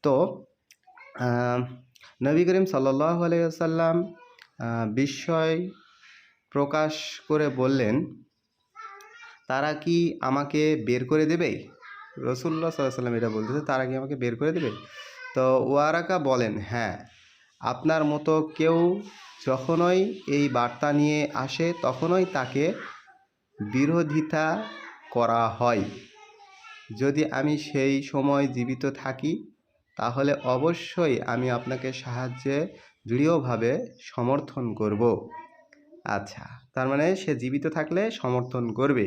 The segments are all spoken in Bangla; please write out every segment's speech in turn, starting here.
তো নবী করিম সাল্লাল্লাহু আলাইহি ওয়াসাল্লাম বিস্ময় প্রকাশ করে বললেন, তারা কি আমাকে বের করে দেবে? রাসূলুল্লাহ সাল্লাল্লাহু আলাইহি ওয়াসাল্লাম এটা বলতেছে, তারা কি আমাকে বের করে দেবে? তো ওয়ারাকা বলেন, হ্যাঁ, আপনার মতো কেউ যখনই এই বার্তা নিয়ে আসে তখনই তাকে বিরোধিতা করা হয়। যদি আমি সেই সময় জীবিত থাকি তাহলে অবশ্যই আমি আপনাকে সাহায্যে দৃঢ়ভাবে সমর্থন করব। আচ্ছা, তার মানে সে জীবিত থাকলে সমর্থন করবে,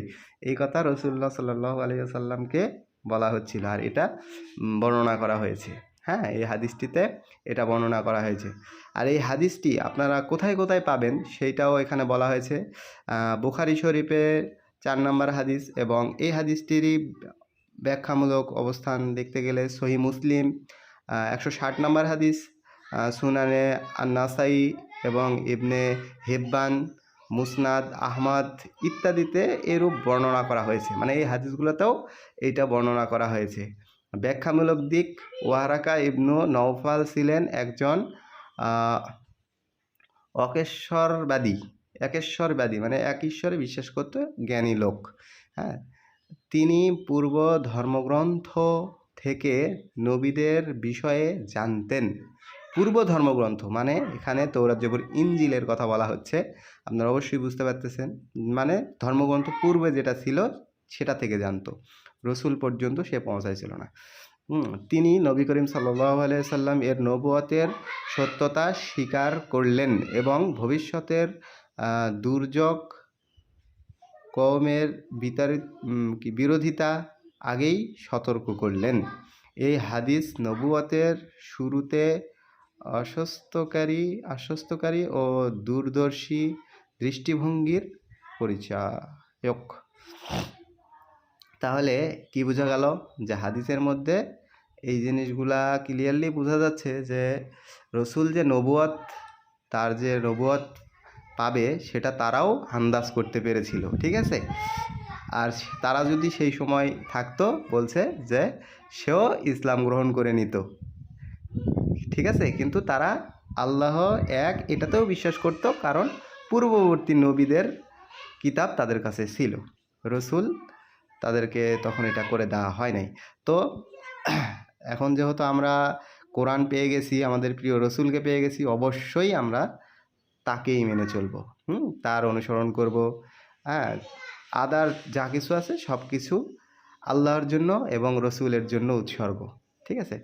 এই কথা রাসূলুল্লাহ সাল্লাল্লাহু আলাইহি ওয়াসাল্লামকে বলা হচ্ছিল, আর এটা বর্ণনা করা হয়েছে। হ্যাঁ, এই হাদিসটিতে এটা বর্ণনা করা হয়েছে। আর এই হাদিসটি আপনারা কোথায় কোথায় পাবেন সেইটাও এখানে বলা হয়েছে। বুখারী শরীফে 4 নম্বর হাদিস, এবং এই হাদিসটিরই ব্যাখ্যামূলক অবস্থান দেখতে গেলে সহিহ মুসলিম 160 নম্বর হাদিস, সুনানে আন-নাসাই এবং ইবনে হিব্বান, মুসনাদ আহমদ ইত্যাদিতে এরূপ বর্ণনা করা হয়েছে। মানে এই হাদিসগুলোতেও এইটা বর্ণনা করা হয়েছে। ব্যাখ্যামূলক দিক, ওয়ারাকা ইবনু নওফাল ছিলেন একজন একেশ্বরবাদী, মানে এক ঈশ্বরে বিশ্বাস করতে জ্ঞানী লোক। হ্যাঁ, তিনি পূর্ব ধর্মগ্রন্থ থেকে নবীদের বিষয়ে জানতেন। পূর্ব ধর্মগ্রন্থ মানে এখানে তৌরাত, জবুর, ইনজিলের কথা বলা হচ্ছে। আপনারা অবশ্যই বুঝতে পারতেছেন, মানে ধর্মগ্রন্থ পূর্বে যেটা ছিল সেটা থেকে জানতো, রসুল পর্যন্ত সে পৌঁছাইছিল না। তিনি নবী করিম সাল্লাল্লাহু আলাইহি সাল্লাম এর নবুয়তের সত্যতা স্বীকার করলেন এবং ভবিষ্যতের দুর্যোগ কওমের বিরোধিতা আগেই সতর্ক করলেন। এই হাদিস নবুয়তের শুরুতে আশ্বস্তকারী ও দূরদর্শী দৃষ্টিভঙ্গির পরিচায়ক। তাহলে কি বোঝা গেল? যে হাদিসের মধ্যে এই জিনিসগুলা ক্লিয়ারলি বোঝা যাচ্ছে যে রসুল যে নবুয়ত, তার যে নবুয়ত পাবে সেটা তারাও আন্দাজ করতে পেরেছিল, ঠিক আছে? আর তারা যদি সেই সময় থাকতো, বলছে যে সেও ইসলাম গ্রহণ করে নিত, ঠিক আছে? কিন্তু তারা আল্লাহ এক এটাতেও বিশ্বাস করত, কারণ পূর্ববর্তী নবীদের কিতাব তাদের কাছে ছিল, রসুল তাদেরকে তখন এটা করে দেওয়া হয় নাই। তো এখন যেহেতু আমরা কোরআন পেয়ে গেছি, আমাদের প্রিয় রসুলকে পেয়ে গেছি, অবশ্যই আমরা তাকেই মেনে চলবো, তার অনুসরণ করব। হ্যাঁ, আদার যা কিছু আছে সব কিছু আল্লাহর জন্য এবং রসুলের জন্য উৎসর্গ, ঠিক আছে?